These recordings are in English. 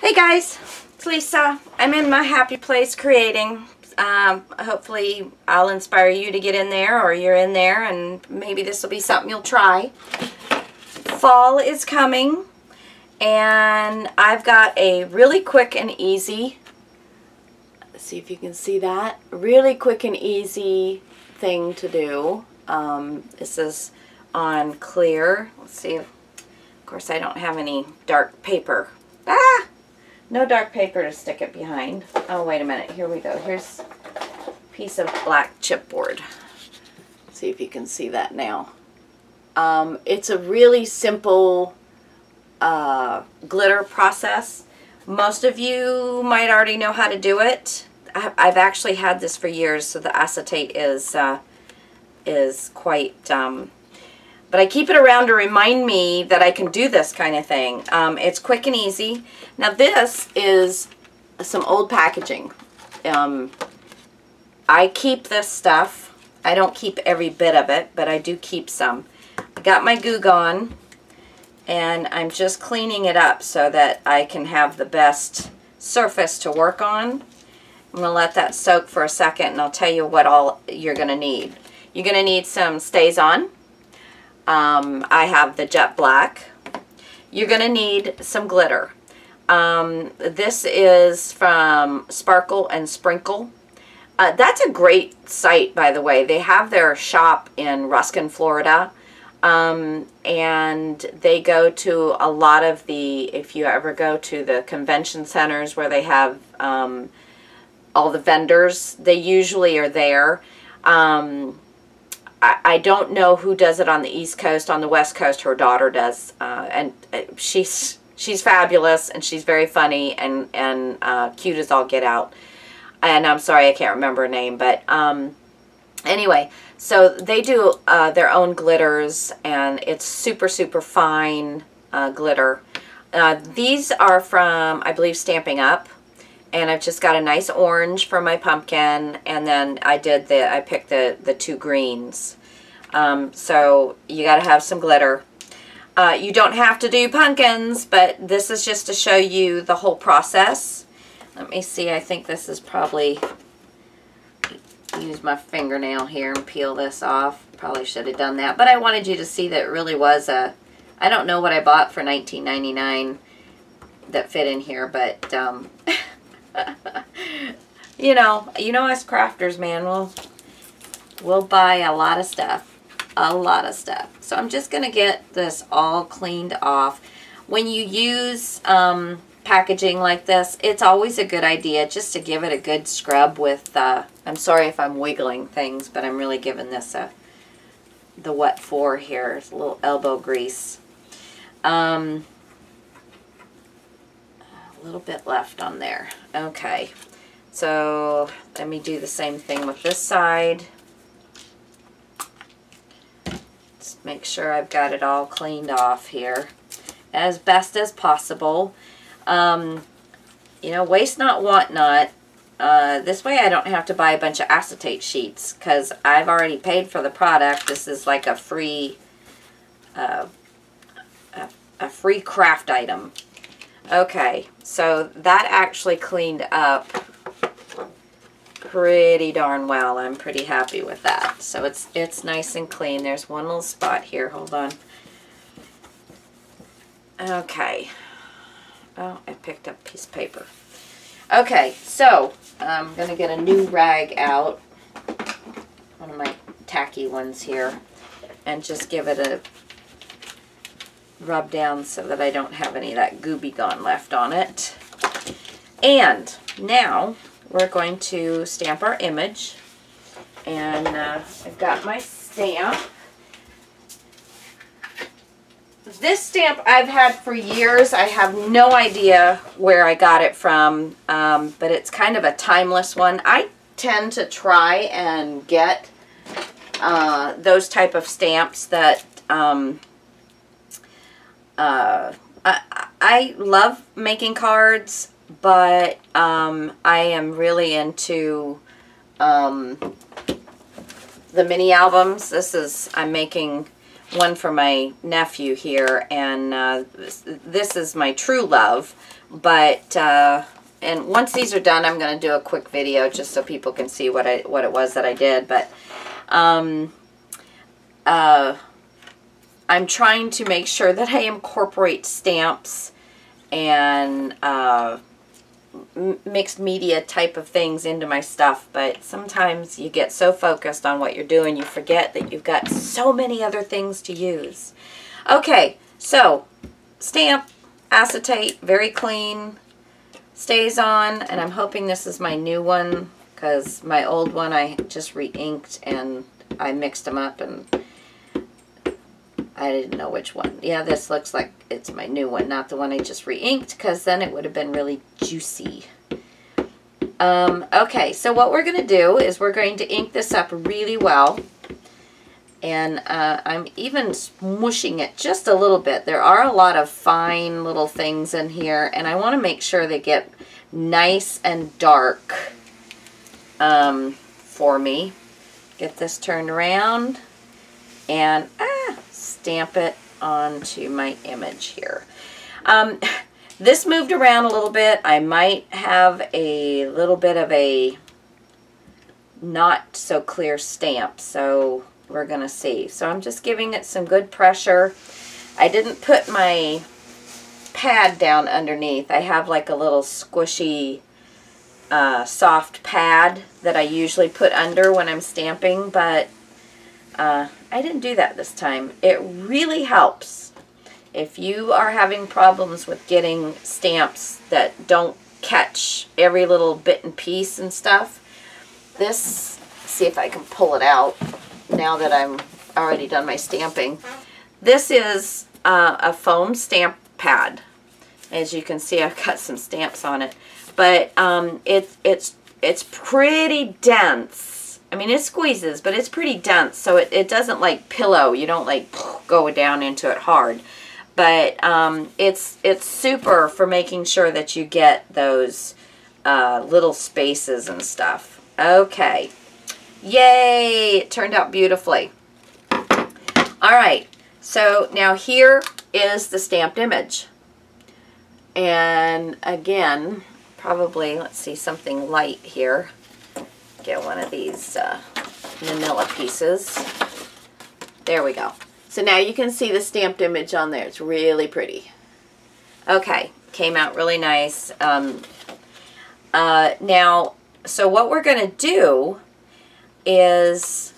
Hey guys, it's Lisa. I'm in my happy place creating. Hopefully I'll inspire you to get in there, or you're in there, and maybe this will be something you'll try. Fall is coming, and I've got a really quick and easy, let's see if you can see that, really quick and easy thing to do. This is on clear. Let's see, of course I don't have any dark paper. No dark paper to stick it behind. Oh, wait a minute. Here we go. Here's a piece of black chipboard. See if you can see that now. It's a really simple glitter process. Most of you might already know how to do it. I've actually had this for years, so the acetate is quite... but I keep it around to remind me that I can do this kind of thing. It's quick and easy. Now this is some old packaging. I keep this stuff. I don't keep every bit of it, but I do keep some. I got my Goo Gone, and I'm just cleaning it up so that I can have the best surface to work on. I'm going to let that soak for a second, and I'll tell you what all you're going to need. You're going to need some Stays On. I have the jet black. You're going to need some glitter. This is from Sparkle and Sprinkle. That's a great site, by the way. They have their shop in Ruskin, Florida. And they go to a lot of the, if you ever go to the convention centers where they have all the vendors, they usually are there. I don't know who does it on the East Coast. On the West Coast, her daughter does, and she's fabulous, and she's very funny and cute as all get out. And I'm sorry I can't remember her name, but anyway, so they do their own glitters, and it's super super fine glitter. These are from, I believe, Stamping Up. And I've just got a nice orange for my pumpkin, and then I picked the two greens. So you got to have some glitter. You don't have to do pumpkins, but this is just to show you the whole process. Let me see, I think this is probably, use my fingernail here and peel this off. Probably should have done that, but I wanted you to see that it really was a, I don't know what I bought for $19.99 that fit in here, but you know us crafters, man, we'll buy a lot of stuff. So I'm just gonna get this all cleaned off. When you use packaging like this, it's always a good idea just to give it a good scrub with I'm sorry if I'm wiggling things, but I'm really giving this the wet floor here. It's a little elbow grease. A little bit left on there. Okay, so let me do the same thing with this side. Just make sure I've got it all cleaned off here as best as possible. You know, waste not, want not. This way I don't have to buy a bunch of acetate sheets, because I've already paid for the product. This is like a free free craft item. Okay, so that actually cleaned up pretty darn well. I'm pretty happy with that. So it's nice and clean. There's one little spot here. Hold on. Okay. Oh, I picked up a piece of paper. Okay, so I'm going to get a new rag out. One of my tacky ones here. And just give it a rub down so that I don't have any of that Gooby Gone left on it. And now we're going to stamp our image, and I've got my stamp. This stamp I've had for years. I have no idea where I got it from, but it's kind of a timeless one. I tend to try and get those type of stamps that I love making cards, but I am really into the mini albums. I'm making one for my nephew here, and this is my true love. But and once these are done, I'm going to do a quick video just so people can see what it was that I did. But I'm trying to make sure that I incorporate stamps and mixed media type of things into my stuff, but sometimes you get so focused on what you're doing you forget that you've got so many other things to use. Okay, so stamp, acetate, very clean, stays on, and I'm hoping this is my new one because my old one I just re-inked and I mixed them up and I didn't know which one. Yeah, this looks like it's my new one, not the one I just re-inked, because then it would have been really juicy. Okay, so what we're going to do is we're going to ink this up really well. And I'm even smushing it just a little bit. There are a lot of fine little things in here, and I want to make sure they get nice and dark for me. Get this turned around and stamp it onto my image here. This moved around a little bit. I might have a little bit of a not so clear stamp, so we're gonna see. So I'm just giving it some good pressure. I didn't put my pad down underneath. I have like a little squishy soft pad that I usually put under when I'm stamping, but I didn't do that this time. It really helps. If you are having problems with getting stamps that don't catch every little bit and piece and stuff, this, see if I can pull it out now that I'm already done my stamping. This is a foam stamp pad. As you can see, I've got some stamps on it, but it's pretty dense. I mean, it squeezes, but it's pretty dense, so it doesn't like pillow. You don't like go down into it hard. But it's super for making sure that you get those little spaces and stuff. Okay. Yay! It turned out beautifully. All right. So now here is the stamped image. And again, probably, let's see, something light here. Get one of these manila pieces. There we go. So now you can see the stamped image on there. It's really pretty. Okay, came out really nice. Now, so what we're going to do is,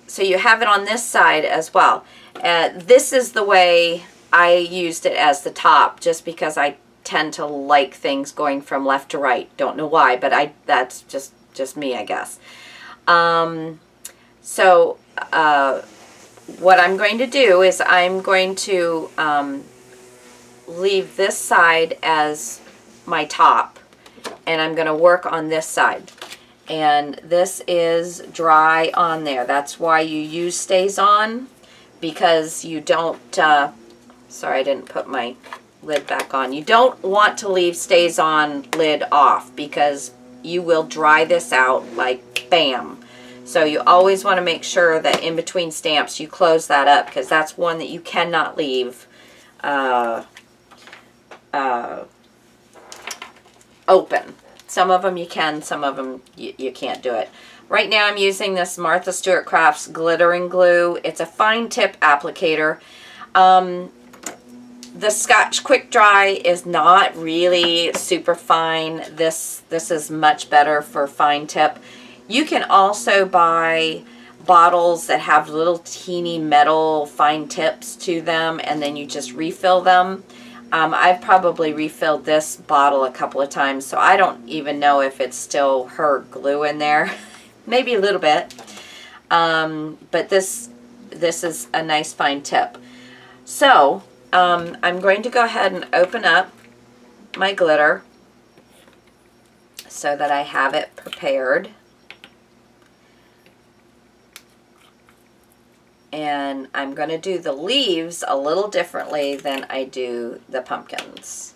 so you have it on this side as well. This is the way I used it as the top, just because I tend to like things going from left to right. Don't know why, but that's just me, I guess. What I'm going to do is I'm going to leave this side as my top, and I'm going to work on this side. And this is dry on there. That's why you use stays on, because you don't, sorry I didn't put my lid back on. You don't want to leave stays on lid off, because you will dry this out like bam. So you always want to make sure that in between stamps you close that up, because that's one that you cannot leave open. Some of them you can, some of them you can't do it. Right now I'm using this Martha Stewart Crafts glittering glue. It's a fine tip applicator. The Scotch Quick Dry is not really super fine. This is much better for fine tip. You can also buy bottles that have little teeny metal fine tips to them, and then you just refill them. I've probably refilled this bottle a couple of times, so I don't even know if it's still her glue in there. Maybe a little bit. But this is a nice fine tip. So I'm going to go ahead and open up my glitter so that I have it prepared. And I'm going to do the leaves a little differently than I do the pumpkins.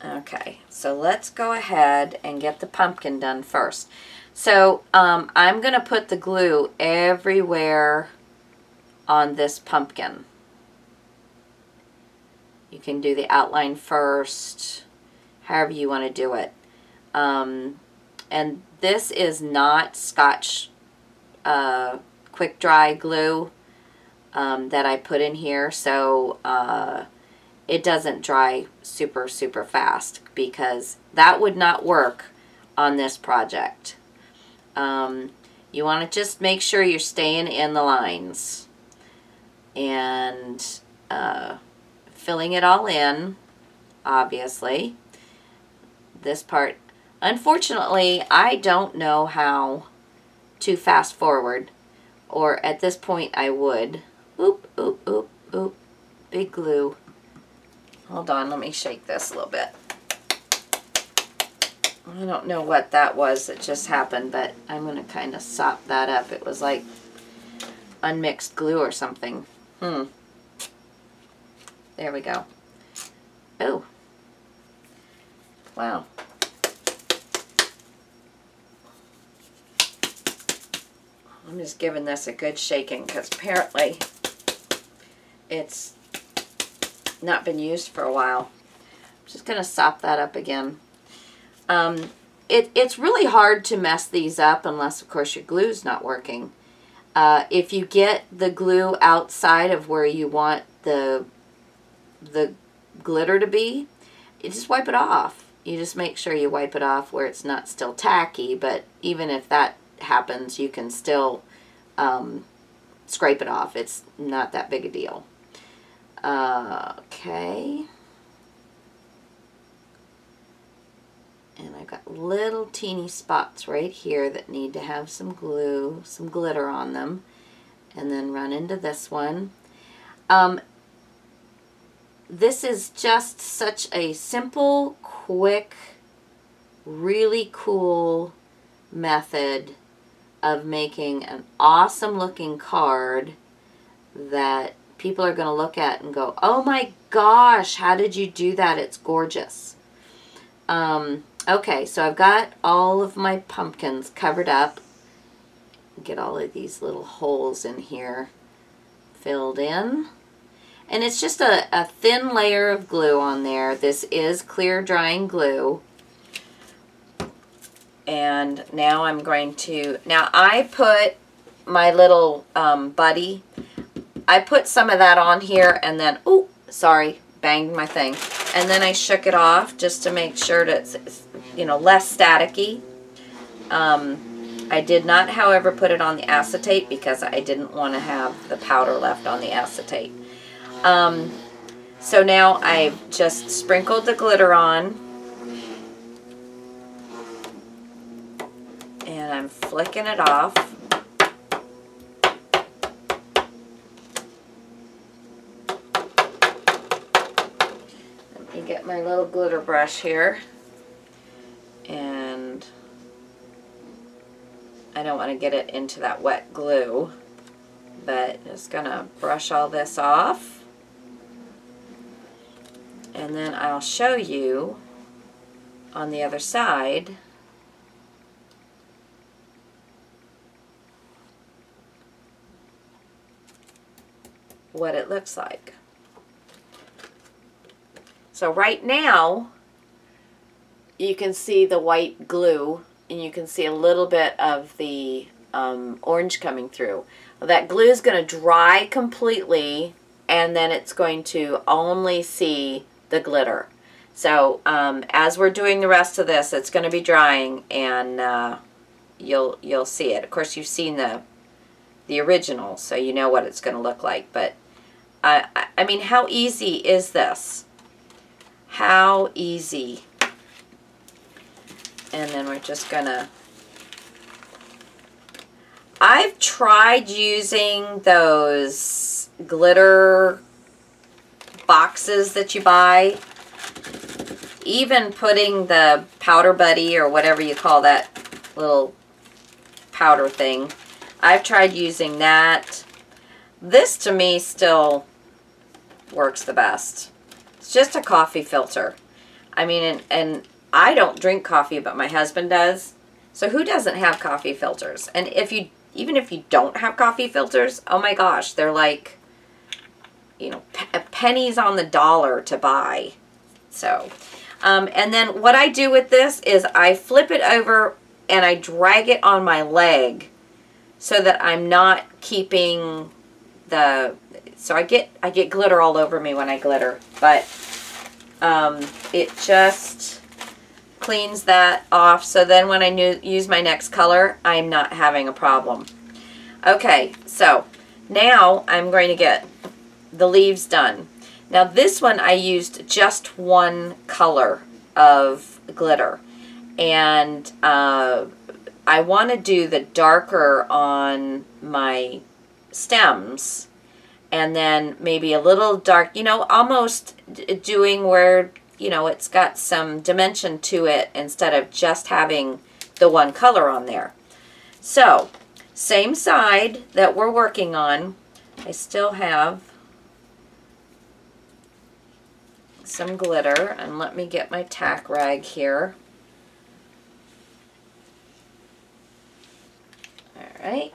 Okay, so let's go ahead and get the pumpkin done first. So I'm going to put the glue everywhere on this pumpkin. You can do the outline first, however you want to do it. And this is not Scotch quick dry glue that I put in here, so it doesn't dry super fast, because that would not work on this project. You want to just make sure you're staying in the lines and filling it all in, obviously. This part, unfortunately, I don't know how to fast forward, or at this point I would. Oop, oop, oop, oop. Big glue. Hold on, let me shake this a little bit. I don't know what that was that just happened, but I'm going to kind of sop that up. It was like unmixed glue or something. There we go. Oh. Wow. I'm just giving this a good shaking because apparently it's not been used for a while. I'm just going to sop that up again. It's really hard to mess these up unless, of course, your glue's not working. If you get the glue outside of where you want the glitter to be, you just wipe it off. You just make sure you wipe it off where it's not still tacky, but even if that happens, you can still scrape it off. It's not that big a deal. Okay. And I've got little teeny spots right here that need to have some glue, some glitter on them. And then run into this one. This is just such a simple, quick, really cool method of making an awesome looking card that people are going to look at and go, oh my gosh, how did you do that? It's gorgeous. Okay, so I've got all of my pumpkins covered up. Get all of these little holes in here filled in. And it's just a thin layer of glue on there. This is clear drying glue. And now I'm going to, now I put my little buddy, I put some of that on here and then, oh, sorry, banged my thing. And then I shook it off just to make sure that it's, you know, less staticky. I did not, however, put it on the acetate because I didn't want to have the powder left on the acetate. So now I've just sprinkled the glitter on. And I'm flicking it off. Let me get my little glitter brush here. And I don't want to get it into that wet glue, but just gonna brush all this off. And then I'll show you on the other side what it looks like. So right now you can see the white glue and you can see a little bit of the orange coming through. Well, that glue is going to dry completely and then it's going to only see the glitter. So as we're doing the rest of this, it's going to be drying and you'll see it. Of course, you've seen the original, so you know what it's going to look like. But I mean, how easy is this? How easy. And then we're just gonna, I've tried using those glitter boxes that you buy, even putting the powder buddy or whatever you call that little powder thing. I've tried using that. This to me still works the best. It's just a coffee filter. I mean, and I don't drink coffee, but my husband does. So who doesn't have coffee filters? And if you even if you don't have coffee filters, oh my gosh, they're like, you know, pennies on the dollar to buy. So, and then what I do with this is I flip it over and I drag it on my leg so that I'm not keeping the, so I get glitter all over me when I glitter, but it just cleans that off, so then when I use my next color, I'm not having a problem. Okay, so now I'm going to get the leaves done. Now this one I used just one color of glitter, and I want to do the darker on my stems, and then maybe a little dark, you know, almost doing where, you know, it's got some dimension to it instead of just having the one color on there. So, same side that we're working on, I still have some glitter, and let me get my tack rag here. All right,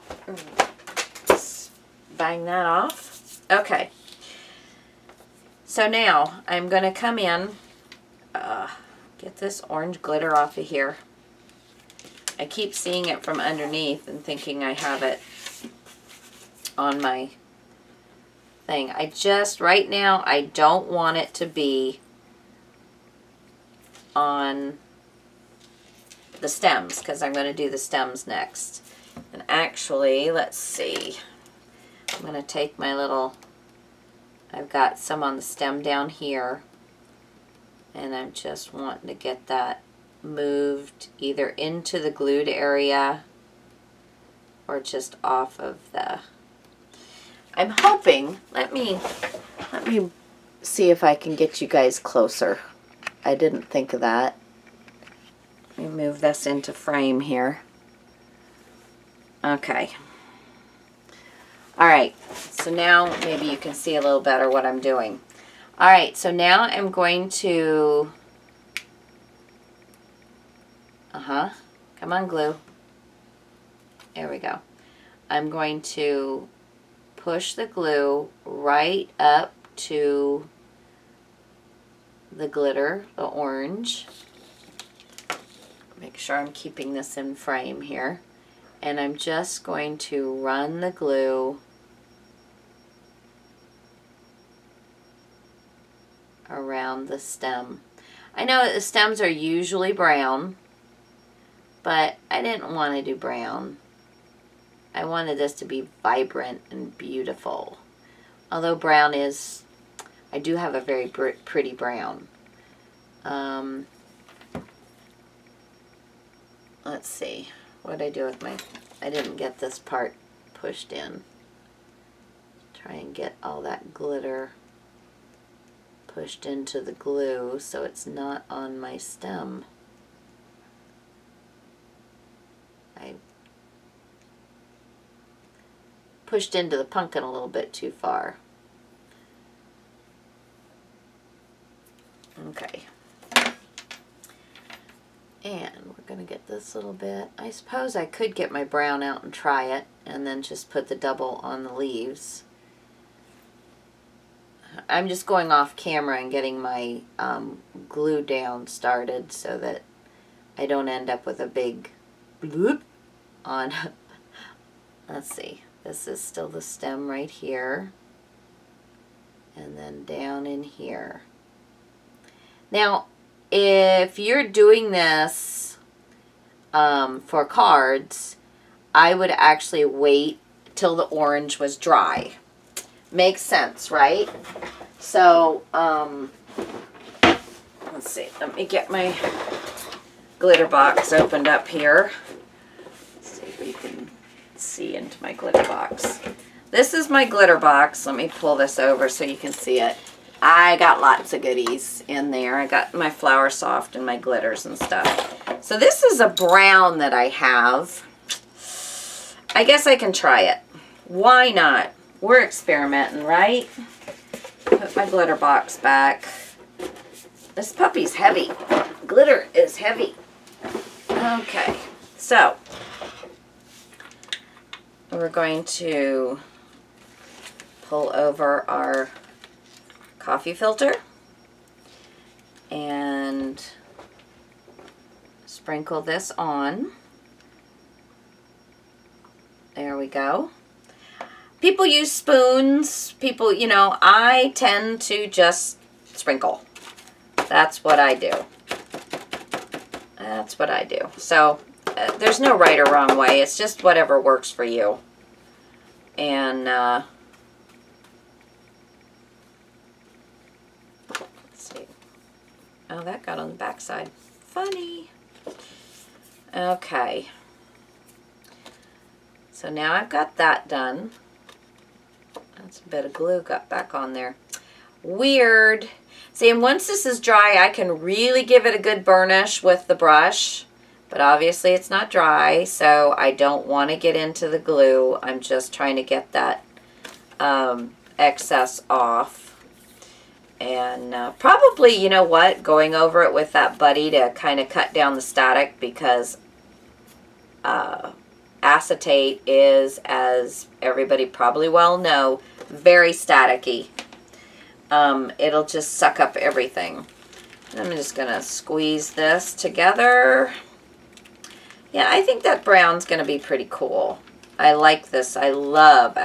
just bang that off. Okay, so now I'm going to come in, get this orange glitter off of here. I keep seeing it from underneath and thinking I have it on my thing. I just, right now, I don't want it to be on the stems because I'm going to do the stems next. And actually, let's see. I'm going to take my little, I've got some on the stem down here, and I'm just wanting to get that moved either into the glued area or just off of the, I'm hoping, let me see if I can get you guys closer. I didn't think of that. Let me move this into frame here. Okay. All right, so now maybe you can see a little better what I'm doing. All right, so now I'm going to, come on, glue. There we go. I'm going to push the glue right up to the glitter, the orange. Make sure I'm keeping this in frame here. And I'm just going to run the glue around the stem. I know that the stems are usually brown, but I didn't want to do brown. I wanted this to be vibrant and beautiful. Although brown is, I do have a very pretty brown. Let's see. What did I do with my, I didn't get this part pushed in. Try and get all that glitter pushed into the glue so it's not on my stem. I pushed into the pumpkin a little bit too far. Okay. And we're going to get this little bit. I suppose I could get my brown out and try it and then just put the double on the leaves. I'm just going off camera and getting my glue down started so that I don't end up with a big bloop on. Let's see. This is still the stem right here. And then down in here. Now, if you're doing this for cards, I would actually wait till the orange was dry. Makes sense, right? So, let's see. Let me get my glitter box opened up here. Let's see if you can see into my glitter box. This is my glitter box. Let me pull this over so you can see it. I got lots of goodies in there. I got my Flower Soft and my glitters and stuff. So this is a brown that I have. I guess I can try it. Why not? We're experimenting, right? Put my glitter box back. This puppy's heavy. Glitter is heavy. Okay, so we're going to pull over our coffee filter and sprinkle this on. There we go. People use spoons. People, you know, I tend to just sprinkle. That's what I do. That's what I do. So there's no right or wrong way. It's just whatever works for you. And let's see. Oh, that got on the back side. Funny. Okay. So now I've got that done. That's a bit of glue got back on there. Weird. See, and once this is dry, I can really give it a good burnish with the brush. But obviously it's not dry, so I don't want to get into the glue. I'm just trying to get that excess off. And probably, you know what, going over it with that buddy to kind of cut down the static, because acetate is, as everybody probably well know, very staticky. It'll just suck up everything. And I'm just going to squeeze this together. Yeah, I think that brown's going to be pretty cool. I like this. I love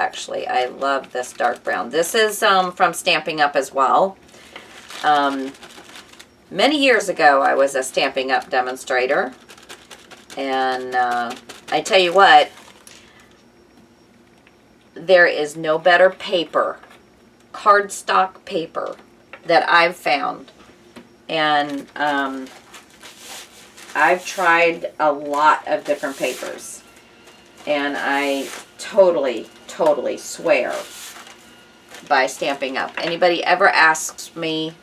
this dark brown. This is from Stamping Up as well. Many years ago, I was a Stamping Up demonstrator. And I tell you what, there is no better paper, cardstock paper, that I've found. And I've tried a lot of different papers. And I totally swear by Stamping Up. Anybody ever asks me,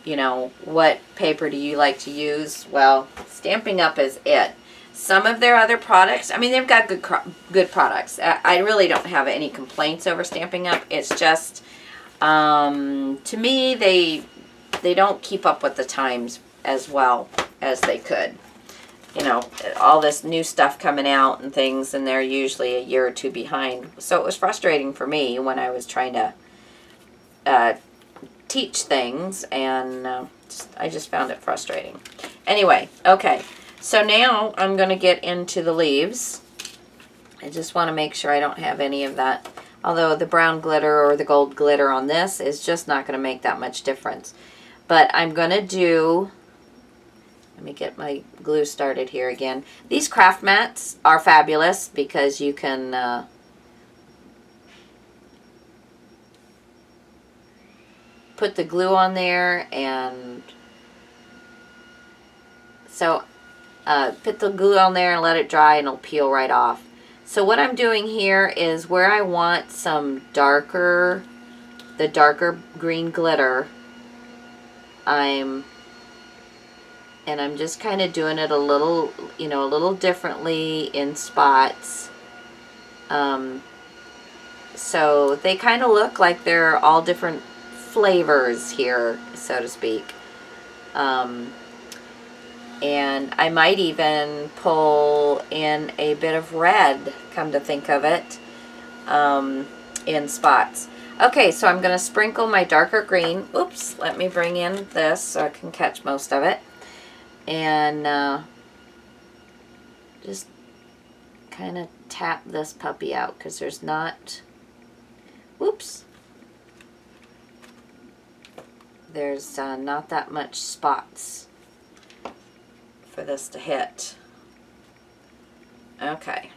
you know, what paper do you like to use? Well, Stamping Up is it. Some of their other products, I mean, they've got good products. I really don't have any complaints over Stamping Up. It's just, to me, they don't keep up with the times as well as they could. You know, all this new stuff coming out and things, and they're usually a year or two behind. So it was frustrating for me when I was trying to teach things, and I just found it frustrating. Anyway, okay. So now I'm going to get into the leaves. I just want to make sure I don't have any of that. Although the brown glitter or the gold glitter on this is just not going to make that much difference. But I'm going to do... Let me get my glue started here again. These craft mats are fabulous because you can... put the glue on there, and... So... put the glue on there and let it dry, and it'll peel right off. So what I'm doing here is where I want some darker, the darker green glitter, I'm just kind of doing it a little, you know, a little differently in spots. So they kind of look like they're all different flavors here, so to speak. And I might even pull in a bit of red, come to think of it, in spots. Okay, so I'm going to sprinkle my darker green. Oops, let me bring in this so I can catch most of it. And just kind of tap this puppy out because there's not, whoops, there's not that much spots for this to hit. Okay.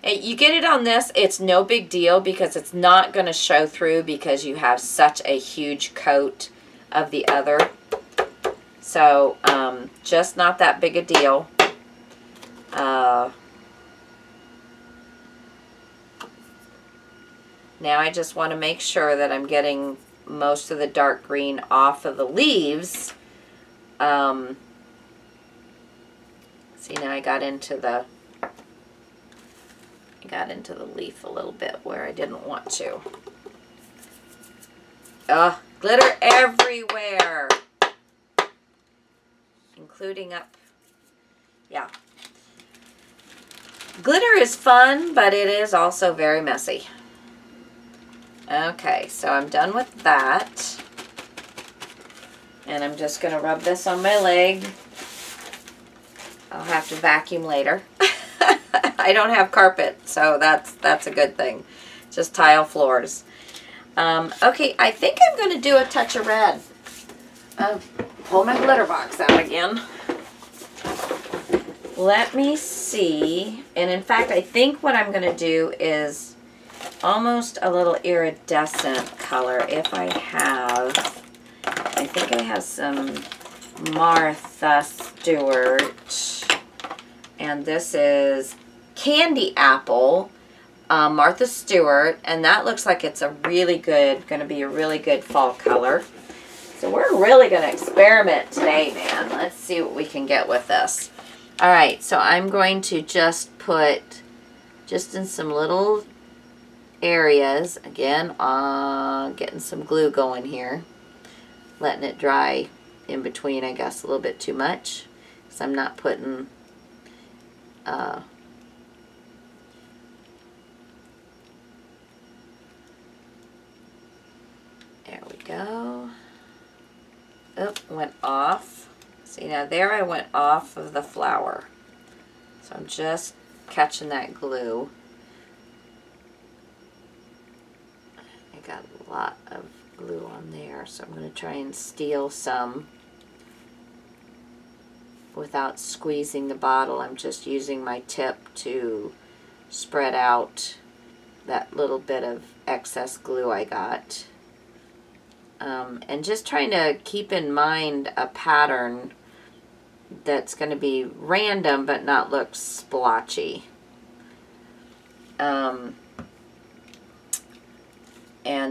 You get it on this, it's no big deal because it's not going to show through because you have such a huge coat of the other. So, just not that big a deal. Now I just want to make sure that I'm getting most of the dark green off of the leaves. See, now I got into the leaf a little bit where I didn't want to. Ugh, glitter everywhere, including up, yeah. Glitter is fun, but it is also very messy. Okay, so I'm done with that. And I'm just going to rub this on my leg. I'll have to vacuum later. I don't have carpet, so that's a good thing. Just tile floors. Okay, I think I'm going to do a touch of red. I'll pull my glitter box out again. Let me see. And in fact, I think what I'm going to do is almost a little iridescent color. If I have, I think I have some Martha Stewart. And this is Candy Apple, Martha Stewart. And that looks like it's a really good, going to be a really good fall color. So we're really going to experiment today, man. Let's see what we can get with this. All right, so I'm going to just put just in some little areas. Again, getting some glue going here. Letting it dry in between, I guess, a little bit too much. Because I'm not putting... there we go. Oh, went off. See, now there I went off of the flower. So I'm just catching that glue. I got a lot of glue on there, so I'm going to try and steal some without squeezing the bottle. I'm just using my tip to spread out that little bit of excess glue I got. And just trying to keep in mind a pattern that's going to be random but not look splotchy. And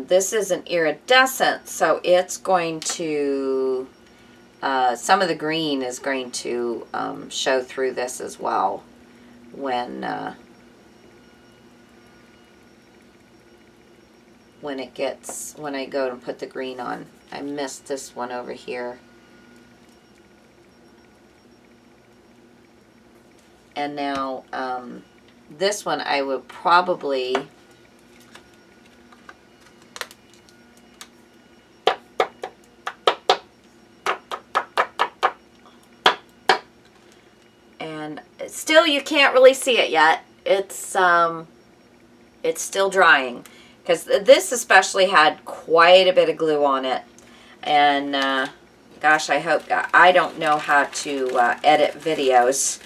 this is an iridescent, so it's going to, some of the green is going to show through this as well when I go to put the green on. I missed this one over here. And now this one I would probably still you can't really see it yet. It's still drying because this especially had quite a bit of glue on it. And gosh, I don't know how to edit videos.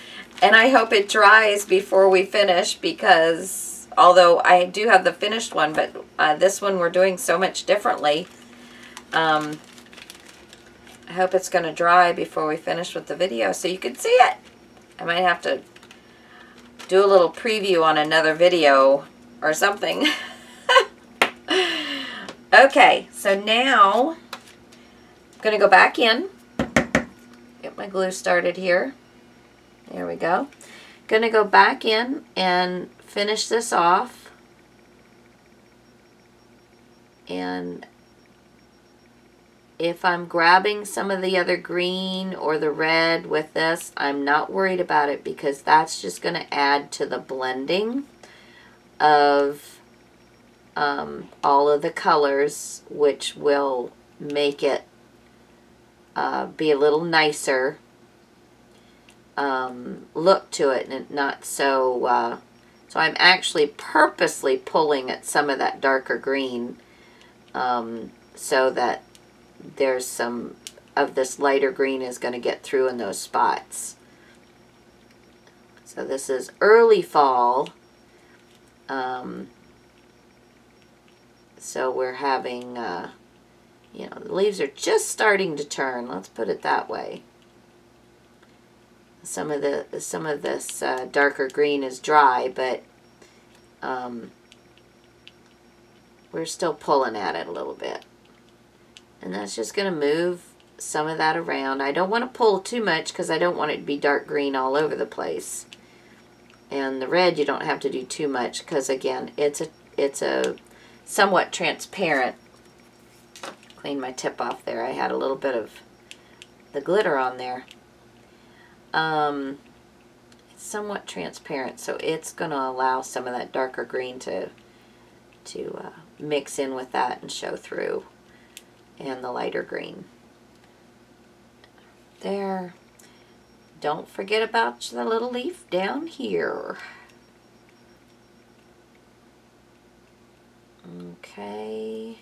And I hope it dries before we finish, because although I do have the finished one, but this one we're doing so much differently. I hope it's going to dry before we finish with the video so you can see it. I might have to do a little preview on another video or something. Okay, so now I'm going to go back in, get my glue started here. There we go. Going to go back in and finish this off. And if I'm grabbing some of the other green or the red with this, I'm not worried about it because that's just going to add to the blending of all of the colors, which will make it be a little nicer look to it, and not so so I'm actually purposely pulling at some of that darker green so that there's some of this lighter green is going to get through in those spots. So this is early fall, so we're having you know, the leaves are just starting to turn, let's put it that way. Some of this darker green is dry, but we're still pulling at it a little bit. And that's just going to move some of that around. I don't want to pull too much because I don't want it to be dark green all over the place. And the red you don't have to do too much because, again, it's a somewhat transparent. Clean my tip off there. I had a little bit of the glitter on there. I somewhat transparent, so it's going to allow some of that darker green to mix in with that and show through, and the lighter green. There. Don't forget about the little leaf down here. Okay,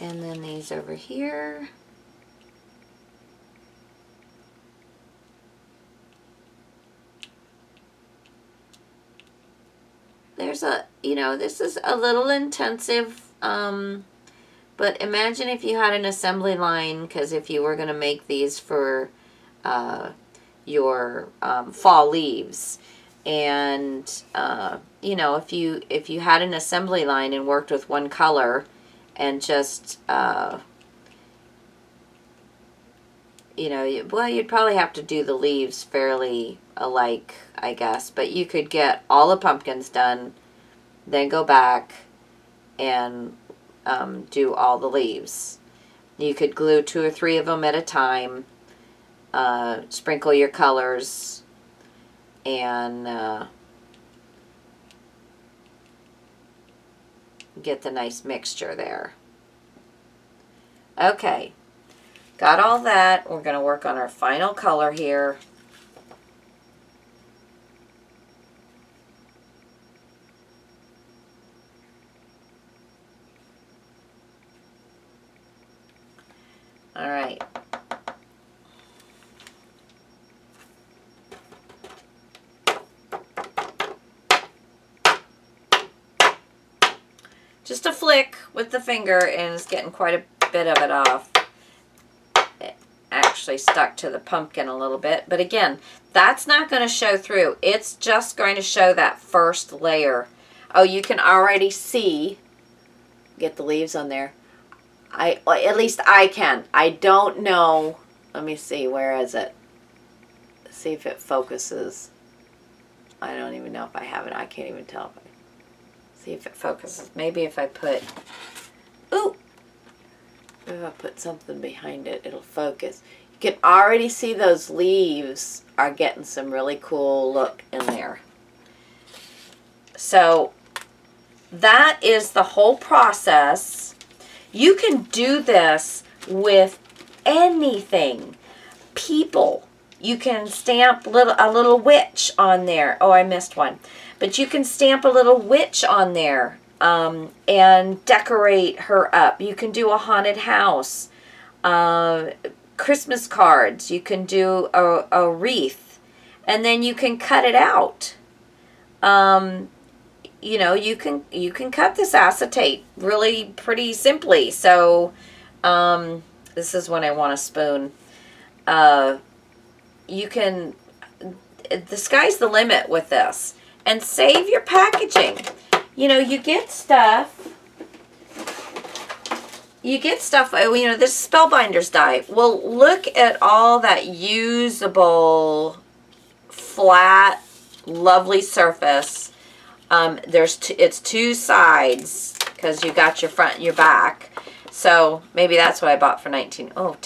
and then these over here. There's a, you know, this is a little intensive, but imagine if you had an assembly line, because if you were going to make these for your fall leaves, and you know, if you had an assembly line and worked with one color and just you know, well, you'd probably have to do the leaves fairly alike, I guess, but you could get all the pumpkins done, then go back and do all the leaves. You could glue 2 or 3 of them at a time, sprinkle your colors, and get the nice mixture there. Okay, got all that. We're going to work on our final color here. All right. Just a flick with the finger, and it's getting quite a bit of it off. It actually stuck to the pumpkin a little bit, but again, that's not going to show through. It's just going to show that first layer. Oh, you can already see, get the leaves on there. At least I can. I don't know. Let me see. Where is it? See if it focuses. I don't even know if I have it. I can't even tell if I... See if it focuses. Maybe if I put... Ooh! If I put something behind it, it'll focus. You can already see those leaves are getting some really cool look in there. So, that is the whole process. You can do this with anything. People. You can stamp a little witch on there. Oh, I missed one. But you can stamp a little witch on there and decorate her up. You can do a haunted house. Christmas cards. You can do a wreath. And then you can cut it out. You know, you can cut this acetate really pretty simply. So, this is when I want a spoon. You can, the sky's the limit with this. And save your packaging. You know, you get stuff, you know, this Spellbinders die. Well, look at all that usable, flat, lovely surface. It's 2 sides, because you got your front and your back. So maybe that's what I bought for 19. Oh,